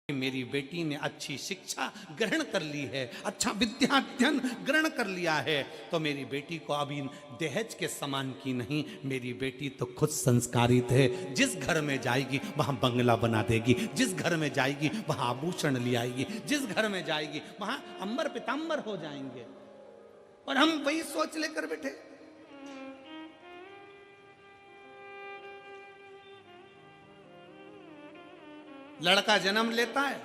मेरी बेटी ने अच्छी शिक्षा ग्रहण कर ली है, अच्छा विद्याध्ययन ग्रहण कर लिया है, तो मेरी बेटी को अभी दहेज के समान की नहीं, मेरी बेटी तो खुद संस्कारित है। जिस घर में जाएगी वहां बंगला बना देगी, जिस घर में जाएगी वहां आभूषण ले आएगी, जिस घर में जाएगी वहां अंबर पितांबर हो जाएंगे। और हम वही सोच लेकर बैठे। लड़का जन्म लेता है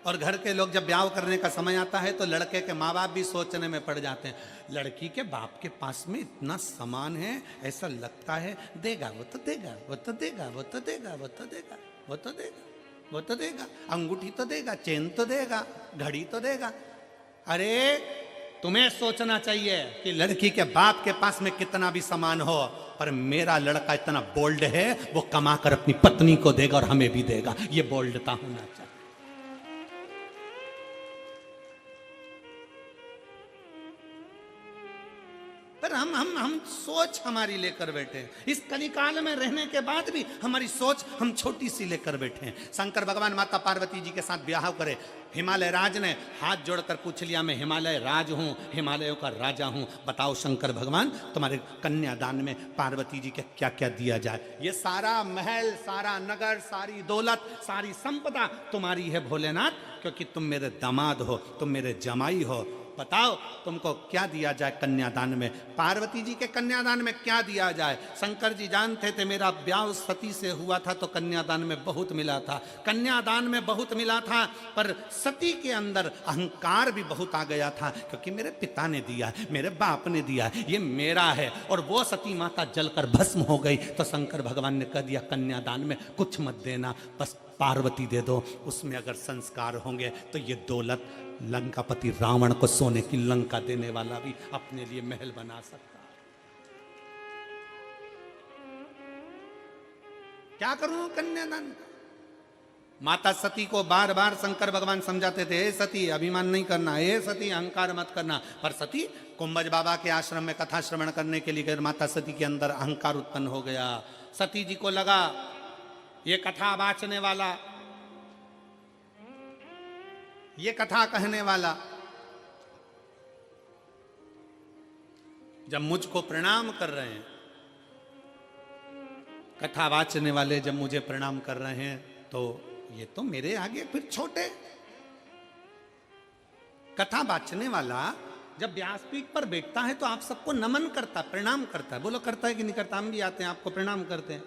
और घर के लोग जब ब्याह करने का समय आता है तो लड़के के माँ बाप भी सोचने में पड़ जाते हैं, लड़की के बाप के पास में इतना सामान है, ऐसा लगता है देगा, वो तो देगा, वो तो देगा, वो तो देगा, वो तो देगा, वो तो देगा, वो तो देगा, अंगूठी तो देगा, चेन तो देगा, घड़ी तो देगा। अरे तुम्हें सोचना चाहिए कि लड़की के बाप के पास में कितना भी सामान हो, पर मेरा लड़का इतना बोल्ड है, वो कमाकर अपनी पत्नी को देगा और हमें भी देगा। ये बोल्डता होना चाहिए। पर हम सोच हमारी लेकर बैठे हैं। इस कलिकाल में रहने के बाद भी हमारी सोच हम छोटी सी लेकर बैठे हैं। शंकर भगवान माता पार्वती जी के साथ ब्याह करे, हिमालय राज ने हाथ जोड़कर पूछ लिया, मैं हिमालय राज हूं, हिमालयों का राजा हूं, बताओ शंकर भगवान तुम्हारे कन्यादान में पार्वती जी के क्या क्या दिया जाए। ये सारा महल, सारा नगर, सारी दौलत, सारी संपदा तुम्हारी है भोलेनाथ, क्योंकि तुम मेरे दामाद हो, तुम मेरे जमाई हो। बताओ तुमको क्या दिया जाए कन्यादान में, पार्वती जी के कन्यादान में क्या दिया जाए। शंकर जी जानते थे मेरा ब्याह सती से हुआ था तो कन्यादान में बहुत मिला था, कन्यादान में बहुत मिला था, पर सती के अंदर अहंकार भी बहुत आ गया था, क्योंकि मेरे पिता ने दिया, मेरे बाप ने दिया, ये मेरा है। और वो सती माता जलकर भस्म हो गई तो शंकर भगवान ने कह दिया कन्यादान में कुछ मत देना, बस पार्वती दे दो, उसमें अगर संस्कार होंगे तो ये दौलत लंकापति रावण को सोने की लंका देने वाला भी अपने लिए महल बना सकता है। क्या करूं कन्यादान? माता सती को बार बार शंकर भगवान समझाते थे, हे सती अभिमान नहीं करना, हे सती अहंकार मत करना, पर सती कुंभज बाबा के आश्रम में कथा श्रवण करने के लिए गए, माता सती के अंदर अहंकार उत्पन्न हो गया। सती जी को लगा ये कथा वाचने वाला, ये कथा कहने वाला जब मुझको प्रणाम कर रहे हैं, कथा वाचने वाले जब मुझे प्रणाम कर रहे हैं, तो ये तो मेरे आगे फिर छोटे। कथा वाचने वाला जब व्यासपीठ पर बैठता है तो आप सबको नमन करता, प्रणाम करता है। बोलो करता है कि नहीं करता? हम भी आते हैं, आपको प्रणाम करते हैं,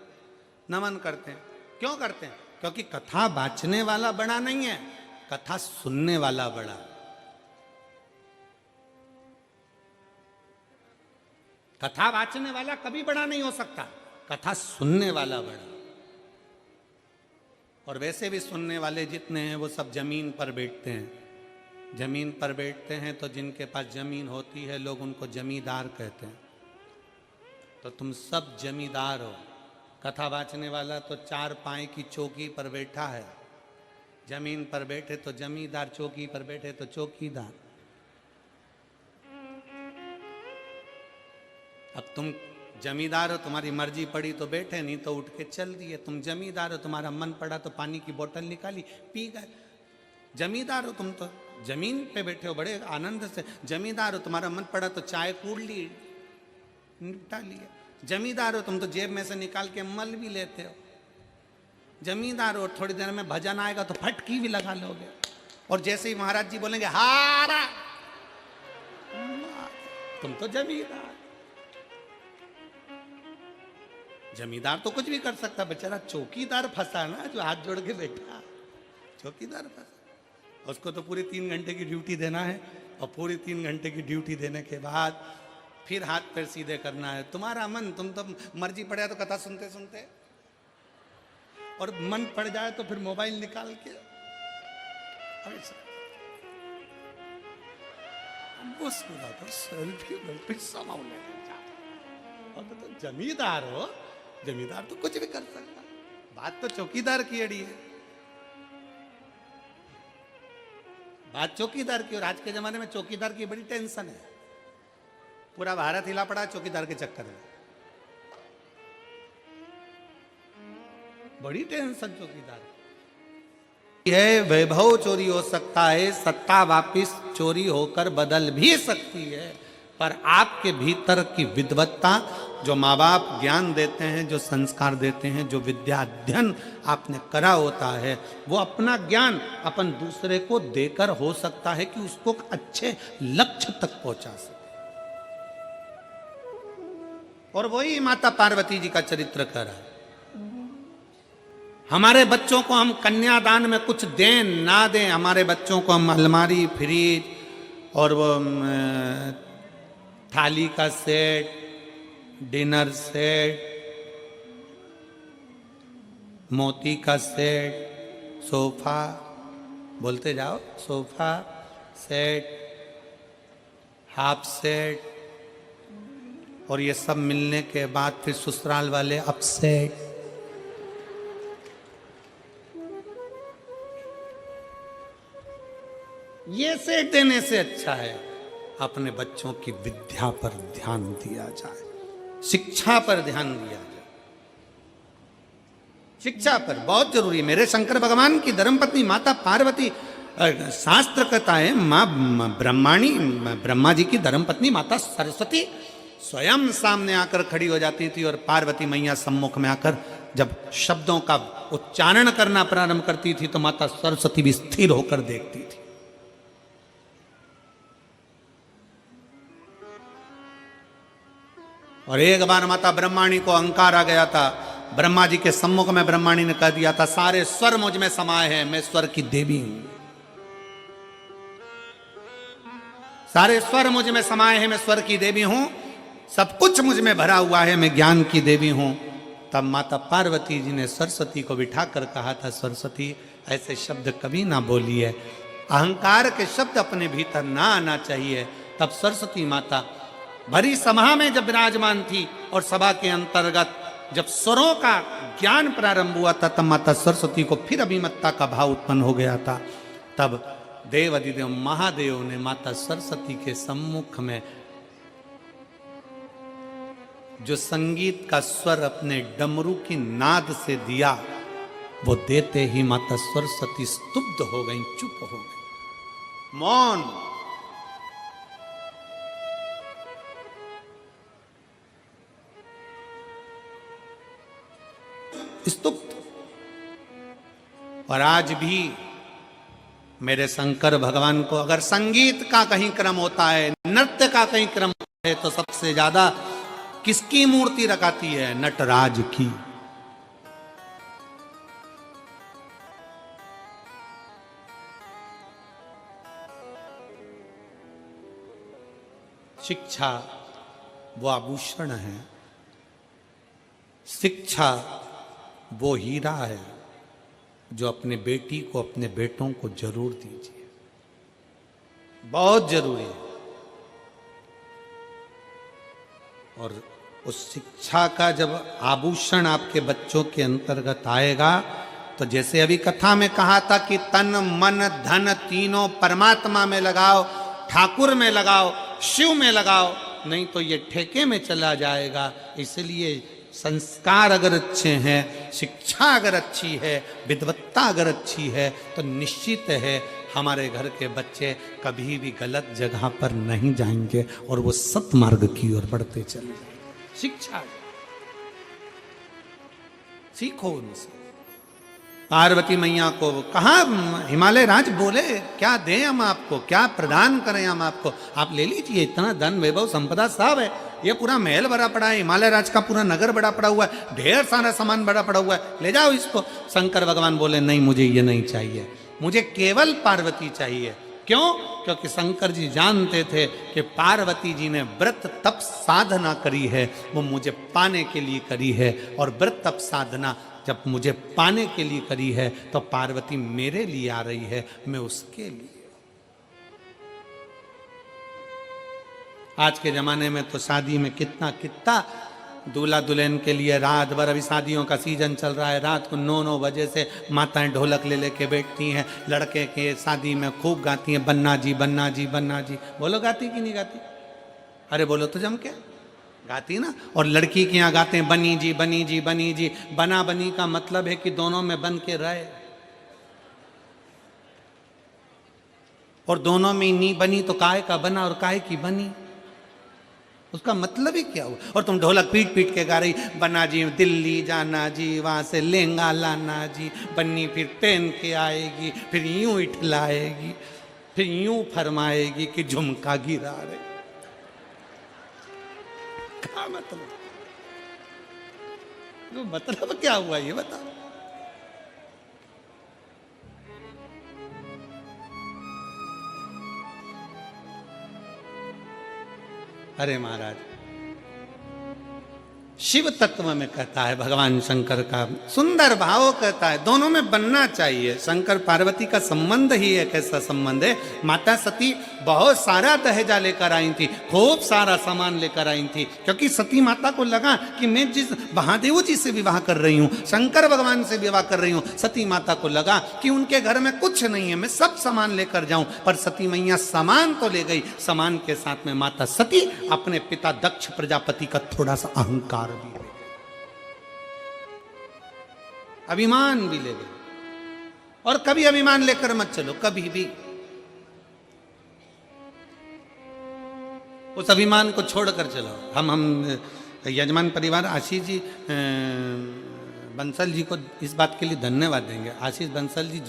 नमन करते हैं। क्यों करते हैं? क्योंकि कथा वाचने वाला बड़ा नहीं है, कथा सुनने वाला बड़ा। कथा वाचने वाला कभी बड़ा नहीं हो सकता, कथा सुनने वाला बड़ा। और वैसे भी सुनने वाले जितने हैं वो सब जमीन पर बैठते हैं। जमीन पर बैठते हैं तो जिनके पास जमीन होती है लोग उनको जमींदार कहते हैं। तो तुम सब जमींदार हो। कथा वाचने वाला तो चार पाए की चौकी पर बैठा है, जमीन पर बैठे तो जमींदार, चौकी पर बैठे तो चौकीदार। अब तुम जमींदार हो, तुम्हारी मर्जी पड़ी तो बैठे, नहीं तो उठ के चल दिए। तुम जमींदार हो, तुम्हारा मन पड़ा तो पानी की बोतल निकाली, पी गए। जमींदार हो तुम, तो जमीन पे बैठे हो बड़े आनंद से। जमींदार हो, तुम्हारा मन पड़ा तो चाय कूड़ ली, निपटा लिया। जमींदार हो तुम, तो जेब में से निकाल के मल भी लेते हो। जमींदार हो, थोड़ी देर में भजन आएगा तो फटकी भी लगा लोगे। और जैसे ही महाराज जी बोलेंगे हारा, तुम तो जमींदार। जमींदार तो कुछ भी कर सकता, बेचारा चौकीदार फंसा ना, जो हाथ जोड़ के बैठा, चौकीदार फंसा। उसको तो पूरी 3 घंटे की ड्यूटी देना है, और पूरी 3 घंटे की ड्यूटी देने के बाद फिर हाथ पैर सीधे करना है। तुम्हारा मन, तुम तो मर्जी पड़े तो कथा सुनते सुनते, और मन पड़ जाए तो फिर मोबाइल निकाल के सेल्फी समाओ लेके जाओ। और तो जमींदार हो, जमींदार तो कुछ भी कर सकता। बात तो चौकीदार की अड़ी है, बात चौकीदार की। और आज के जमाने में चौकीदार की बड़ी टेंशन है। पूरा भारत हिला पड़ा चौकीदार के चक्कर में, बड़ी टेंशन चौकीदार। है, वैभव चोरी हो सकता है, सत्ता वापिस चोरी होकर बदल भी सकती है, पर आपके भीतर की विद्वत्ता, जो माँ बाप ज्ञान देते हैं, जो संस्कार देते हैं, जो विद्या अध्ययन आपने करा होता है, वो अपना ज्ञान अपन दूसरे को देकर हो सकता है कि उसको अच्छे लक्ष्य तक पहुंचा सके। और वही माता पार्वती जी का चरित्र कर रहा है। हमारे बच्चों को हम कन्यादान में कुछ दें ना दें, हमारे बच्चों को हम अलमारी, फ्रिज और वो थाली का सेट, डिनर सेट, मोती का सेट, सोफा, बोलते जाओ, सोफा सेट, हाफ सेट, और ये सब मिलने के बाद फिर ससुराल वाले अपसेट। ये सेट देने से अच्छा है अपने बच्चों की विद्या पर ध्यान दिया जाए, शिक्षा पर ध्यान दिया जाए। शिक्षा पर बहुत जरूरी है। मेरे शंकर भगवान की धर्मपत्नी माता पार्वती, शास्त्र कहता है माँ ब्रह्मा जी की धर्मपत्नी माता सरस्वती स्वयं सामने आकर खड़ी हो जाती थी, और पार्वती मैया सम्मुख में आकर जब शब्दों का उच्चारण करना प्रारंभ करती थी तो माता सरस्वती भी स्थिर होकर देखती थी। और एक बार माता ब्रह्माणी को अहंकार आ गया था। ब्रह्मा जी के सम्मुख में ब्रह्माणी ने कह दिया था, सारे स्वर मुझ में समाये हैं, मैं स्वर की देवी हूं। सारे स्वर मुझ में समाये हैं, मैं स्वर की देवी हूं। सब कुछ मुझ में भरा हुआ है, मैं ज्ञान की देवी हूं। तब माता पार्वती जी ने सरस्वती को बिठाकर कहा था, सरस्वती ऐसे शब्द कभी ना बोलिए, अहंकार के शब्द अपने भीतर ना आना चाहिए। तब सरस्वती माता भरी सभा में जब विराजमान थी और सभा के अंतर्गत जब स्वरों का ज्ञान प्रारंभ हुआ था, तब माता सरस्वती को फिर अभिमत्ता का भाव उत्पन्न हो गया था। तब देव अधिदेव महादेव ने माता सरस्वती के सम्मुख में जो संगीत का स्वर अपने डमरू की नाद से दिया, वो देते ही माता सरस्वती स्तुब्ध हो गई, चुप हो गई, मौन। स्तुप्त। और आज भी मेरे शंकर भगवान को अगर संगीत का कहीं क्रम होता है, नृत्य का कहीं क्रम होता है, तो सबसे ज्यादा किसकी मूर्ति रखाती है? नटराज की। शिक्षा वो आभूषण है, शिक्षा वो हीरा है जो अपने बेटी को, अपने बेटों को जरूर दीजिए, बहुत जरूरी है। और उस शिक्षा का जब आभूषण आपके बच्चों के अंतर्गत आएगा, तो जैसे अभी कथा में कहा था कि तन मन धन तीनों परमात्मा में लगाओ, ठाकुर में लगाओ, शिव में लगाओ, नहीं तो ये ठेके में चला जाएगा। इसलिए संस्कार अगर अच्छे हैं, शिक्षा अगर अच्छी है, विद्वत्ता अगर अच्छी है, तो निश्चित है हमारे घर के बच्चे कभी भी गलत जगह पर नहीं जाएंगे और वो सत्मार्ग की ओर बढ़ते चले जाएंगे। शिक्षा सीखो उनसे। पार्वती मैया को कहा, हिमालय राज बोले क्या दें हम आपको, क्या प्रदान करें हम आपको, आप ले लीजिए, इतना धन वैभव संपदा सब है, ये पूरा महल भरा पड़ा है, हिमालय राज का पूरा नगर बड़ा पड़ा हुआ है, ढेर सारा सामान बड़ा पड़ा हुआ है, ले जाओ इसको। शंकर भगवान बोले नहीं, मुझे ये नहीं चाहिए, मुझे केवल पार्वती चाहिए। क्यों? क्योंकि शंकर जी जानते थे कि पार्वती जी ने व्रत तप साधना करी है, वो मुझे पाने के लिए करी है, और व्रत तप साधना जब मुझे पाने के लिए करी है तो पार्वती मेरे लिए आ रही है, मैं उसके लिए। आज के जमाने में तो शादी में कितना कितना दूल्हा दुल्हन के लिए रात भर, अभी शादियों का सीजन चल रहा है, रात को 9-9 बजे से माताएं ढोलक ले लेके बैठती हैं, लड़के के शादी में खूब गाती हैं, बन्ना जी बन्ना जी बन्ना जी। बोलो गाती कि नहीं गाती? अरे बोलो तो जम के गाती ना। और लड़की के यहाँ गाते हैं बनी जी बनी जी बनी जी। बना बनी का मतलब है कि दोनों में बन के रहे। और दोनों में नी बनी तो काय का बना और काय की बनी, उसका मतलब ही क्या हुआ? और तुम ढोलक पीट पीट के गा रही, बना जी दिल्ली जाना जी, वहां से लहंगा लाना जी, बन्नी फिर पहन के आएगी, फिर यूं इठलाएगी, फिर यूं फरमाएगी कि झुमका गिरा रहे। क्या मतलब? तो मतलब क्या हुआ ये बताओ। अरे महाराज, शिव तत्व में कहता है भगवान शंकर का सुंदर भाव कहता है, दोनों में बनना चाहिए। शंकर पार्वती का संबंध ही एक ऐसा संबंध है। माता सती बहुत सारा दहेजा लेकर आई थी, खूब सारा सामान लेकर आई थी, क्योंकि सती माता को लगा कि मैं जिस महादेव जी से विवाह कर रही हूँ, शंकर भगवान से विवाह कर रही हूँ, सती माता को लगा कि उनके घर में कुछ नहीं है, मैं सब सामान लेकर जाऊं। पर सती मैया सामान तो ले गई, सामान के साथ में माता सती अपने पिता दक्ष प्रजापति का थोड़ा सा अहंकार भी ले गई, अभिमान भी ले गई। और कभी अभिमान लेकर मत चलो, कभी भी उस अभिमान को छोड़कर चलो। हम यजमान परिवार आशीष जी बंसल जी को इस बात के लिए धन्यवाद देंगे। आशीष बंसल जी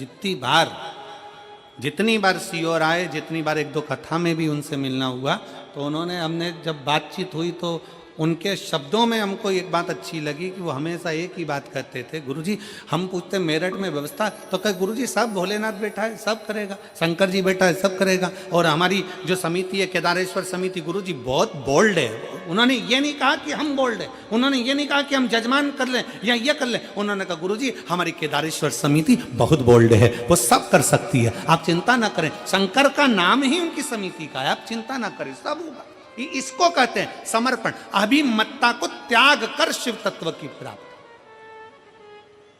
जितनी बार सीओर आए, जितनी बार एक दो कथा में भी उनसे मिलना हुआ, तो उन्होंने, हमने जब बातचीत हुई तो उनके शब्दों में हमको एक बात अच्छी लगी कि वो हमेशा एक ही बात कहते थे, गुरुजी हम पूछते मेरठ में व्यवस्था, तो कहे गुरुजी सब भोलेनाथ बैठा है, सब करेगा, शंकर जी बैठा है, सब करेगा। और हमारी जो समिति है केदारेश्वर समिति, गुरुजी बहुत बोल्ड है। उन्होंने ये नहीं कहा कि हम बोल्ड है, उन्होंने ये नहीं कहा कि हम जजमान कर लें या ये कर लें, उन्होंने कहा गुरुजी हमारी केदारेश्वर समिति बहुत बोल्ड है, वो सब कर सकती है, आप चिंता ना करें। शंकर का नाम ही उनकी समिति का है, आप चिंता ना करें, सब होगा। इसको कहते हैं समर्पण, अभिमत्ता को त्याग कर शिव तत्व की प्राप्ति,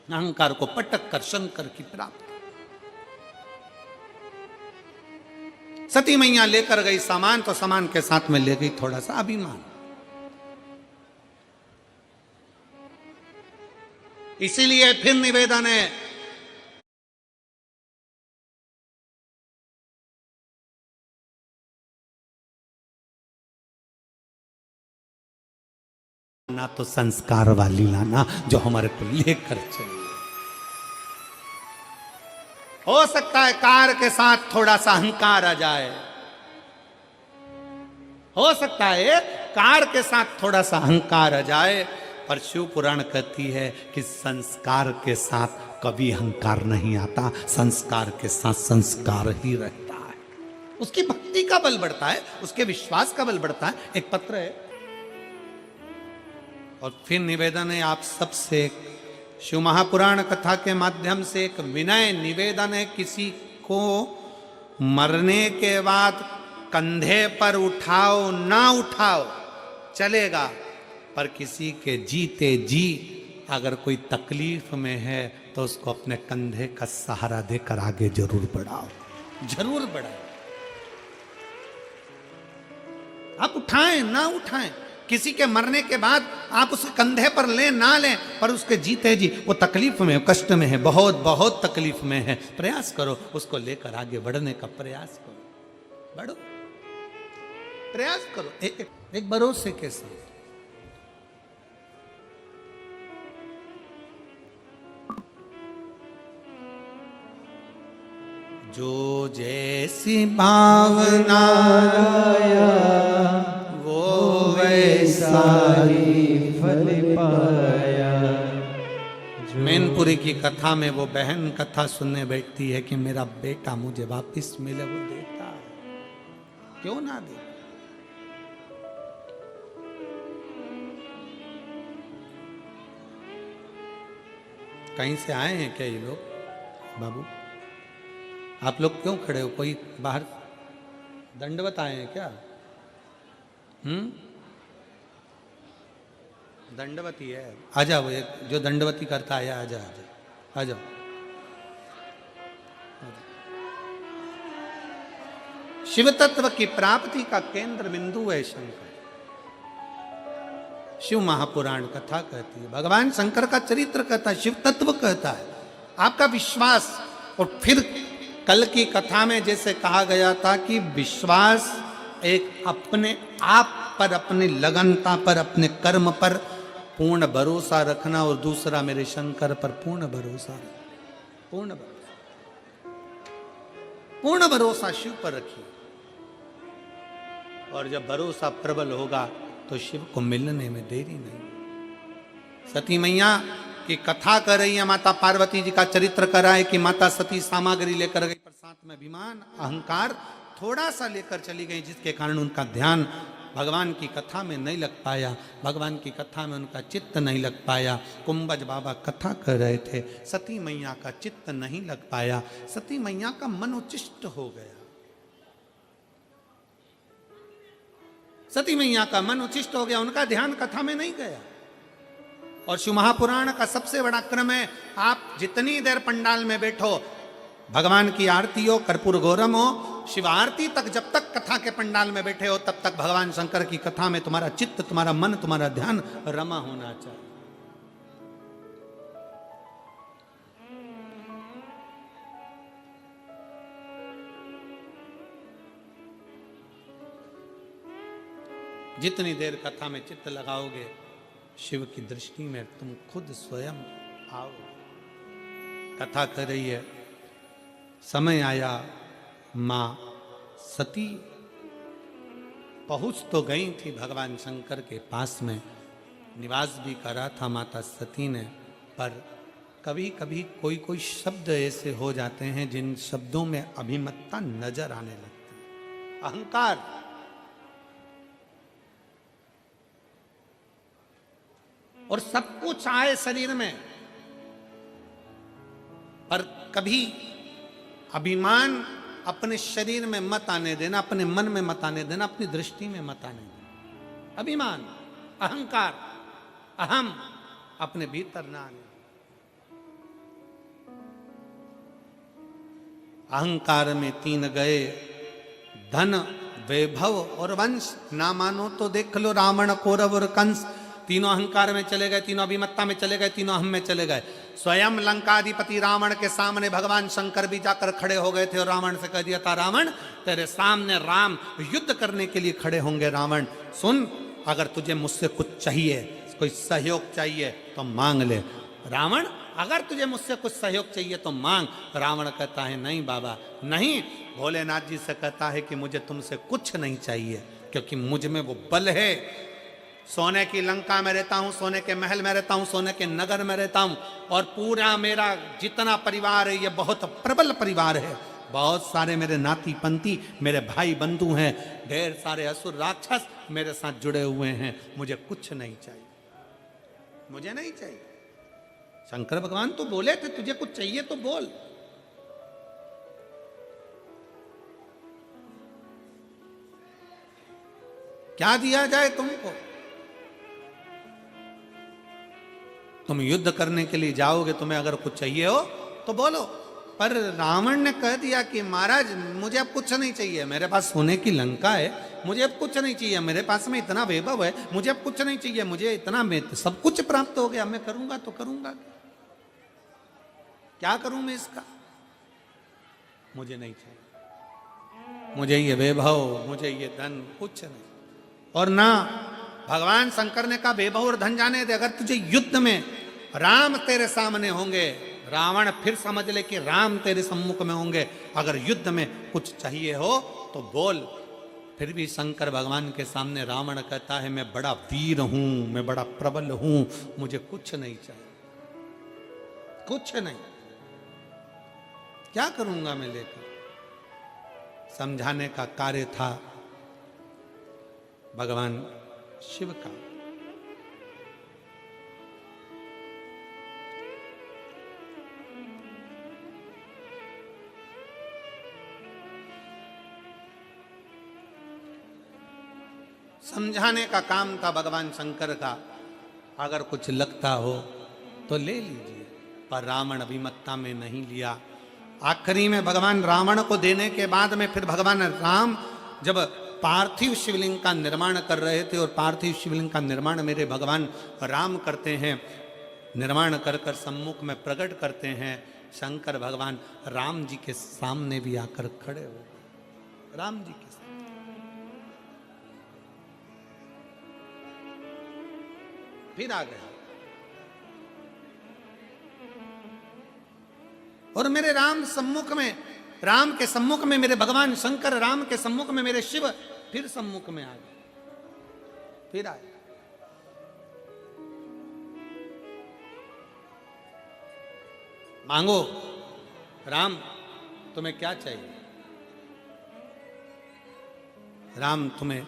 अहंकार को पटक कर शंकर की प्राप्ति। सती मैया लेकर गई सामान, तो सामान के साथ में ले गई थोड़ा सा अभिमान। इसीलिए फिर निवेदन है, ना तो संस्कार वाली लाना जो हमारे को लेकर चले। हो सकता है कार के साथ थोड़ा सा अहंकार आ जाए, हो सकता है कार के साथ थोड़ा सा अहंकार आ जाए, पर शिव पुराण कहती है कि संस्कार के साथ कभी अहंकार नहीं आता, संस्कार के साथ संस्कार ही रहता है। उसकी भक्ति का बल बढ़ता है, उसके विश्वास का बल बढ़ता है। एक पत्र है, और फिर निवेदन है आप सबसे, शिव महापुराण कथा के माध्यम से एक विनय निवेदन है, किसी को मरने के बाद कंधे पर उठाओ ना उठाओ चलेगा, पर किसी के जीते जी अगर कोई तकलीफ में है तो उसको अपने कंधे का सहारा देकर आगे जरूर बढ़ाओ, जरूर बढ़ाओ। आप उठाएं ना उठाएं, किसी के मरने के बाद आप उसे कंधे पर लें ना लें, पर उसके जीते जी वो तकलीफ में, कष्ट में है, बहुत बहुत तकलीफ में है, प्रयास करो उसको लेकर आगे बढ़ने का प्रयास करो, बढ़ो, प्रयास करो एक भरोसे के साथ। जो जैसी भावना वो वैसा ही फल पाया। मैनपुरी की कथा में वो बहन कथा सुनने बैठती है कि मेरा बेटा मुझे वापस मिले, वो देता है, क्यों ना दे। कहीं से आए हैं क्या ये लोग? बाबू आप लोग क्यों खड़े हो? कोई बाहर दंडवत आए हैं क्या? दंडवती है, आ जाओ, एक जो दंडवती करता है, आ जाओ आ जाओ। शिव तत्व की प्राप्ति का केंद्र बिंदु है शंकर। शिव महापुराण कथा कहती है, भगवान शंकर का चरित्र कहता है, शिव तत्व कहता है, आपका विश्वास। और फिर कल की कथा में जैसे कहा गया था कि विश्वास एक अपने आप पर, अपनी लगनता पर, अपने कर्म पर पूर्ण भरोसा रखना, और दूसरा मेरे शंकर पर पूर्ण भरोसा, पूर्ण भरोसा शिव पर रखिए। और जब भरोसा प्रबल होगा तो शिव को मिलने में देरी नहीं। सती मैया की कथा कर रही है, माता पार्वती जी का चरित्र कर रहा है कि माता सती सामग्री लेकर गई, पर साथ में अभिमान अहंकार थोड़ा सा लेकर चली गई, जिसके कारण उनका ध्यान भगवान की कथा में नहीं लग पाया, भगवान की कथा में उनका चित्त नहीं लग पाया। कुंभज बाबा कथा कर रहे थे, सती मैया का चित्त नहीं लग पाया, सती मैया का मन उच्चिष्ट हो गया, सती मैया का मन उच्चिष्ट हो गया, उनका ध्यान कथा में नहीं गया। और शिव महापुराण का सबसे बड़ा क्रम है, आप जितनी देर पंडाल में बैठो, भगवान की आरती हो, कर्पूर गौरम हो, शिव आरती तक, जब तक कथा के पंडाल में बैठे हो, तब तक भगवान शंकर की कथा में तुम्हारा चित्त, तुम्हारा मन, तुम्हारा ध्यान रमा होना चाहिए। जितनी देर कथा में चित्त लगाओगे, शिव की दृष्टि में तुम खुद स्वयं आओ। कथा कर रही है, समय आया, मां सती पहुंच तो गई थी भगवान शंकर के पास में, निवास भी करा था माता सती ने, पर कभी कभी कोई कोई शब्द ऐसे हो जाते हैं जिन शब्दों में अभिमतता नजर आने लगती है, अहंकार। और सब कुछ आए शरीर में, पर कभी अभिमान अपने शरीर में मत आने देना, अपने मन में मत आने देना, अपनी दृष्टि में मत आने देना। अभिमान, अहंकार, अहम अपने भीतर ना आने। अहंकार में तीन गए, धन, वैभव और वंश। ना मानो तो देख लो रावण, कौरव और कंस, तीनों अहंकार में चले गए, तीनों अभिमत्ता में चले गए, तीनों अहम में चले गए। स्वयं लंकाधिपति रावण के सामने भगवान शंकर भी जाकर खड़े हो गए थे और रावण से कह दिया था, रावण तेरे सामने राम युद्ध करने के लिए खड़े होंगे। रावण सुन, अगर तुझे मुझसे कुछ चाहिए, कोई सहयोग चाहिए तो मांग ले। रावण अगर तुझे मुझसे कुछ सहयोग चाहिए तो मांग। रावण कहता है नहीं बाबा नहीं। भोलेनाथ जी से कहता है कि मुझे तुमसे कुछ नहीं चाहिए, क्योंकि मुझ में वो बल है। सोने की लंका में रहता हूँ, सोने के महल में रहता हूँ, सोने के नगर में रहता हूँ, और पूरा मेरा जितना परिवार है ये बहुत प्रबल परिवार है। बहुत सारे मेरे नाती पंती, मेरे भाई बंधु हैं, ढेर सारे असुर राक्षस मेरे साथ जुड़े हुए हैं। मुझे कुछ नहीं चाहिए, मुझे नहीं चाहिए। शंकर भगवान तो बोले थे तुझे कुछ चाहिए तो बोल। क्या दिया जाए तुमको? तुम युद्ध करने के लिए जाओगे, तुम्हें अगर कुछ चाहिए हो तो बोलो। पर रावण ने कह दिया कि महाराज मुझे अब कुछ नहीं चाहिए, मेरे पास सोने की लंका है, मुझे अब कुछ नहीं चाहिए, मेरे पास में इतना वैभव है, मुझे अब कुछ नहीं चाहिए, मुझे इतना में सब कुछ प्राप्त हो गया, मैं करूंगा तो करूंगा, क्या करूं मैं इसका? मुझे नहीं चाहिए, मुझे ये वैभव, मुझे ये धन कुछ नहीं। और ना भगवान शंकर ने कहा वैभव और धन जाने दे, अगर तुझे युद्ध में राम तेरे सामने होंगे, रावण फिर समझ ले कि राम तेरे सम्मुख में होंगे, अगर युद्ध में कुछ चाहिए हो तो बोल। फिर भी शंकर भगवान के सामने रावण कहता है मैं बड़ा वीर हूं, मैं बड़ा प्रबल हूं, मुझे कुछ नहीं चाहिए, कुछ नहीं, क्या करूंगा मैं लेकर? समझाने का कार्य था भगवान शिव का। समझाने का काम था भगवान शंकर का। अगर कुछ लगता हो तो ले लीजिए, पर रावण अभिमत्ता में नहीं लिया। आखिरी में भगवान रावण को देने के बाद में फिर भगवान राम जब पार्थिव शिवलिंग का निर्माण कर रहे थे, और पार्थिव शिवलिंग का निर्माण मेरे भगवान राम करते हैं, निर्माण कर कर सम्मुख में प्रकट करते हैं। शंकर भगवान राम जी के सामने भी आकर खड़े हो गए। राम जी के सामने फिर आ गए। और मेरे राम सम्मुख में, राम के सम्मुख में मेरे भगवान शंकर, राम के सम्मुख में मेरे शिव फिर सम्मुख में आ गए, फिर आए। मांगो राम तुम्हें क्या चाहिए, राम तुम्हें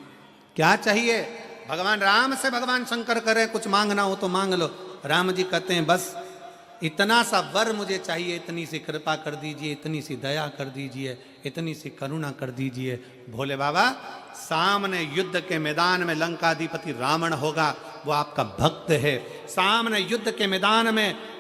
क्या चाहिए। भगवान राम से भगवान शंकर करे कुछ मांगना हो तो मांग लो। राम जी कहते हैं बस इतना सा वर मुझे चाहिए, इतनी सी कृपा कर दीजिए, इतनी सी दया कर दीजिए, इतनी सी करुणा कर दीजिए। भोले बाबा सामने युद्ध के मैदान में लंकाधिपति रावण होगा, वो आपका भक्त है। सामने युद्ध के मैदान में